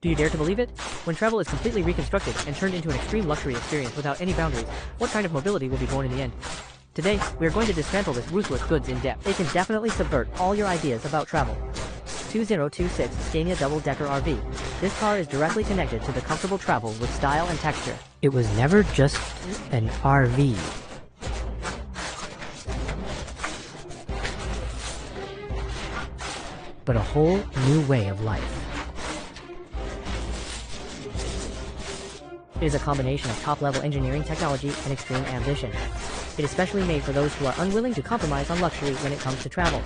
Do you dare to believe it? When travel is completely reconstructed and turned into an extreme luxury experience without any boundaries, what kind of mobility will be born in the end? Today, we are going to dismantle this ruthless goods in depth. It can definitely subvert all your ideas about travel. 2026 Scania Double Decker RV. This car is directly connected to the comfortable travel with style and texture. It was never just an RV. But a whole new way of life. It is a combination of top-level engineering technology and extreme ambition. It is specially made for those who are unwilling to compromise on luxury when it comes to travel.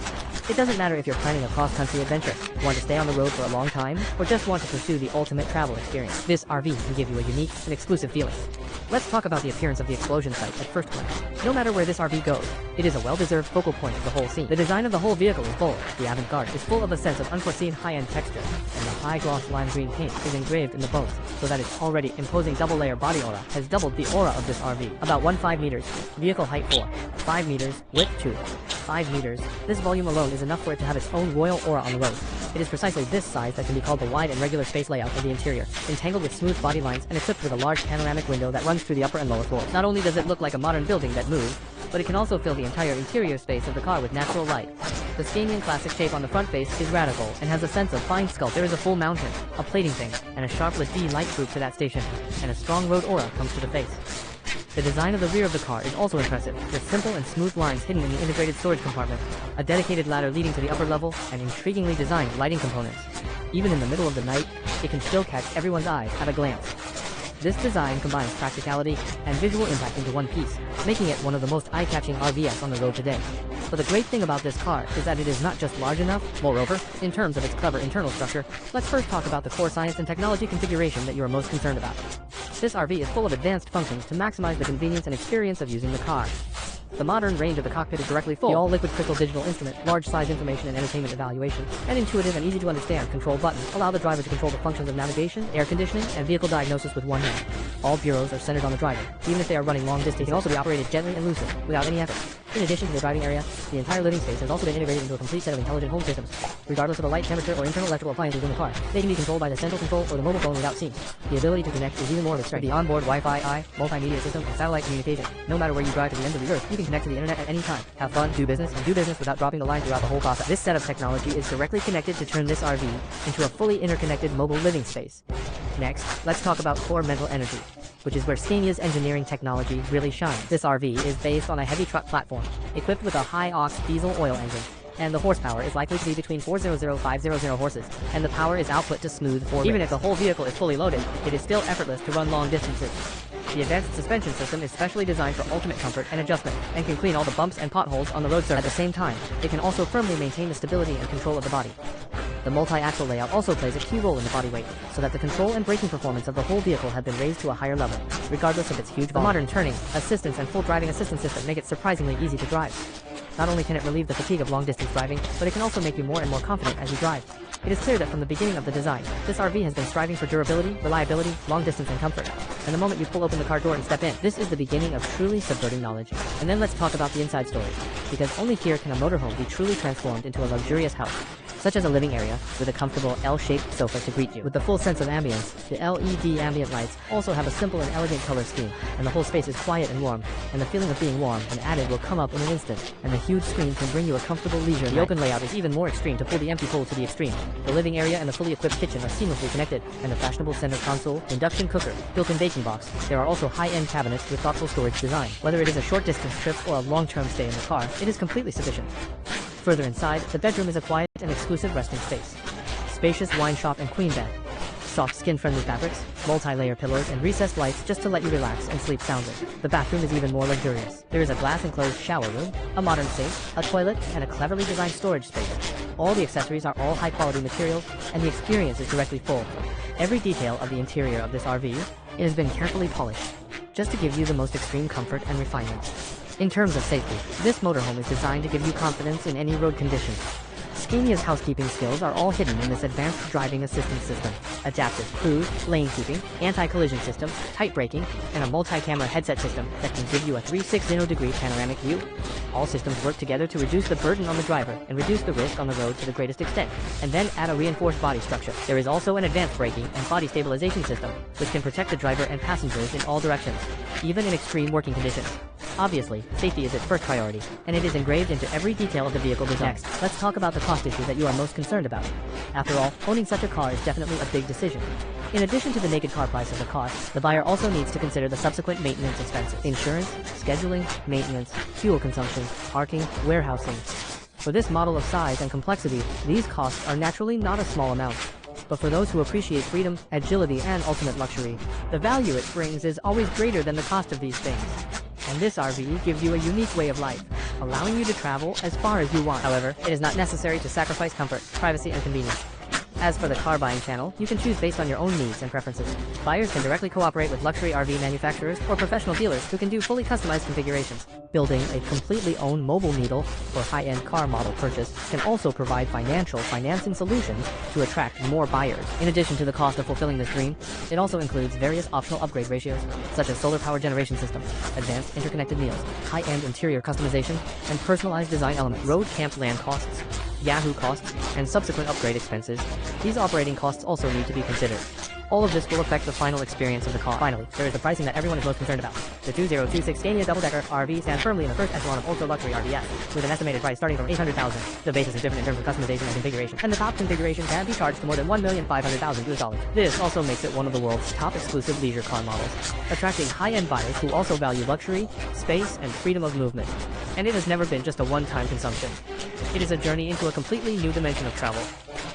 It doesn't matter if you're planning a cross-country adventure, want to stay on the road for a long time, or just want to pursue the ultimate travel experience. This RV can give you a unique and exclusive feeling. Let's talk about the appearance of the explosion site at first glance. No matter where this RV goes, it is a well-deserved focal point of the whole scene. The design of the whole vehicle is bold, the avant-garde is full of a sense of unforeseen high-end texture, and the high-gloss lime green paint is engraved in the bones, so that its already imposing double-layer body aura has doubled the aura of this RV. About 1.5 meters, vehicle height 4, 5 meters, width 2, 5 meters. This volume alone is enough for it to have its own royal aura on the road. It is precisely this size that can be called the wide and regular space layout of the interior, entangled with smooth body lines and equipped with a large panoramic window that runs through the upper and lower floors. Not only does it look like a modern building that moves, but it can also fill the entire interior space of the car with natural light. The Scanian classic shape on the front face is radical and has a sense of fine sculpt. There is a full mountain, a plating thing, and a sharp-lit D light group to that station, and a strong road aura comes to the face. The design of the rear of the car is also impressive, with simple and smooth lines hidden in the integrated storage compartment, a dedicated ladder leading to the upper level, and intriguingly designed lighting components. Even in the middle of the night, it can still catch everyone's eyes at a glance. This design combines practicality and visual impact into one piece, making it one of the most eye-catching RVs on the road today. But the great thing about this car is that it is not just large enough. Moreover, in terms of its clever internal structure, let's first talk about the core science and technology configuration that you are most concerned about. This RV is full of advanced functions to maximize the convenience and experience of using the car. The modern range of the cockpit is directly full. The all-liquid crystal digital instrument, large-size information and entertainment evaluation, and intuitive and easy-to-understand control button allow the driver to control the functions of navigation, air conditioning, and vehicle diagnosis with one hand. All bureaus are centered on the driver. Even if they are running long distance, they can also be operated gently and loosely, without any effort. In addition to the driving area, the entire living space has also been integrated into a complete set of intelligent home systems. Regardless of the light, temperature, or internal electrical appliances in the car, they can be controlled by the central control or the mobile phone without seams. The ability to connect is even more of a strength. The onboard Wi-Fi, multimedia system, and satellite communication. No matter where you drive to the ends of the earth, you can connect to the internet at any time. Have fun, do business without dropping the line throughout the whole process. This set of technology is directly connected to turn this RV into a fully interconnected mobile living space. Next, let's talk about core mental energy, which is where Scania's engineering technology really shines. This RV is based on a heavy truck platform, equipped with a high-ox diesel oil engine, and the horsepower is likely to be between 400–500 horses, and the power is output to smooth 4 Even if the whole vehicle is fully loaded, it is still effortless to run long distances. The advanced suspension system is specially designed for ultimate comfort and adjustment, and can clean all the bumps and potholes on the road surface. At the same time, it can also firmly maintain the stability and control of the body. The multi-axle layout also plays a key role in the body weight, so that the control and braking performance of the whole vehicle have been raised to a higher level, regardless of its huge volume. The modern turning, assistance, and full driving assistance system make it surprisingly easy to drive. Not only can it relieve the fatigue of long-distance driving, but it can also make you more and more confident as you drive. It is clear that from the beginning of the design, this RV has been striving for durability, reliability, long distance, and comfort. And the moment you pull open the car door and step in, this is the beginning of truly subverting knowledge. And then let's talk about the inside storage, because only here can a motorhome be truly transformed into a luxurious house, such as a living area with a comfortable L-shaped sofa to greet you. With the full sense of ambience, the LED ambient lights also have a simple and elegant color scheme, and the whole space is quiet and warm, and the feeling of being warm and added will come up in an instant, and the huge screen can bring you a comfortable leisure night. The open layout is even more extreme to pull the empty pole to the extreme. The living area and the fully equipped kitchen are seamlessly connected, and the fashionable center console, induction cooker, built-in baking box. There are also high-end cabinets with thoughtful storage design. Whether it is a short distance trip or a long-term stay in the car, it is completely sufficient. Further inside, the bedroom is a quiet and exclusive resting space. Spacious wine shop and queen bed. Soft skin-friendly fabrics, multi-layer pillows, and recessed lights just to let you relax and sleep soundly. The bathroom is even more luxurious. There is a glass-enclosed shower room, a modern sink, a toilet, and a cleverly designed storage space. All the accessories are all high-quality materials, and the experience is directly full. Every detail of the interior of this RV, it has been carefully polished, just to give you the most extreme comfort and refinement. In terms of safety, this motorhome is designed to give you confidence in any road conditions. Scania's housekeeping skills are all hidden in this advanced driving assistance system. Adaptive cruise, lane keeping, anti-collision system, tight braking, and a multi-camera headset system that can give you a 360-degree panoramic view. All systems work together to reduce the burden on the driver and reduce the risk on the road to the greatest extent, and then add a reinforced body structure. There is also an advanced braking and body stabilization system, which can protect the driver and passengers in all directions, even in extreme working conditions. Obviously, safety is its first priority, and it is engraved into every detail of the vehicle design. Next, let's talk about the cost issue that you are most concerned about. After all, owning such a car is definitely a big decision. In addition to the naked car price of the car, the buyer also needs to consider the subsequent maintenance expenses: insurance, scheduling, maintenance, fuel consumption, parking, warehousing. For this model of size and complexity, these costs are naturally not a small amount. But for those who appreciate freedom, agility, and ultimate luxury, the value it brings is always greater than the cost of these things. And this RV gives you a unique way of life, allowing you to travel as far as you want. However, it is not necessary to sacrifice comfort, privacy, and convenience. As for the car buying channel, you can choose based on your own needs and preferences. Buyers can directly cooperate with luxury RV manufacturers or professional dealers who can do fully customized configurations. Building a completely owned mobile needle for high-end car model purchase can also provide financing solutions to attract more buyers. In addition to the cost of fulfilling this dream, it also includes various optional upgrade ratios, such as solar power generation system, advanced interconnected meals, high-end interior customization, and personalized design elements. Road camp land costs, Yahoo costs, and subsequent upgrade expenses. These operating costs also need to be considered. All of this will affect the final experience of the car. Finally, there is the pricing that everyone is most concerned about. The 2026 Scania Double Decker RV stands firmly in the first echelon of ultra-luxury RVs, with an estimated price starting from $800,000. The basis is different in terms of customization and configuration, and the top configuration can be charged to more than $1,500,000 US. This also makes it one of the world's top exclusive leisure car models, attracting high-end buyers who also value luxury, space, and freedom of movement. And it has never been just a one-time consumption. It is a journey into a completely new dimension of travel.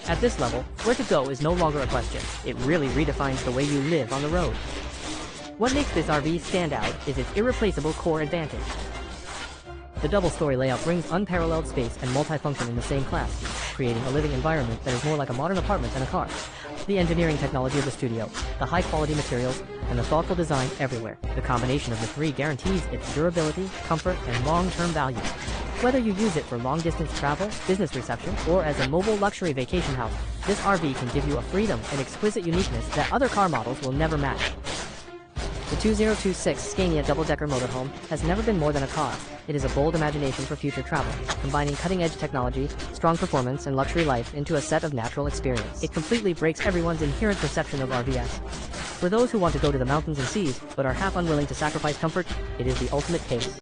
At this level, where to go is no longer a question. It really redefines the way you live on the road. What makes this RV stand out is its irreplaceable core advantage. The double-story layout brings unparalleled space and multifunction in the same class, creating a living environment that is more like a modern apartment than a car. The engineering technology of the studio, the high-quality materials, and the thoughtful design everywhere. The combination of the three guarantees its durability, comfort, and long-term value. Whether you use it for long-distance travel, business reception, or as a mobile luxury vacation house, this RV can give you a freedom and exquisite uniqueness that other car models will never match. The 2026 Scania Double Decker Motorhome has never been more than a car. It is a bold imagination for future travel, combining cutting-edge technology, strong performance, and luxury life into a set of natural experience. It completely breaks everyone's inherent perception of RVs. For those who want to go to the mountains and seas, but are half unwilling to sacrifice comfort, it is the ultimate case.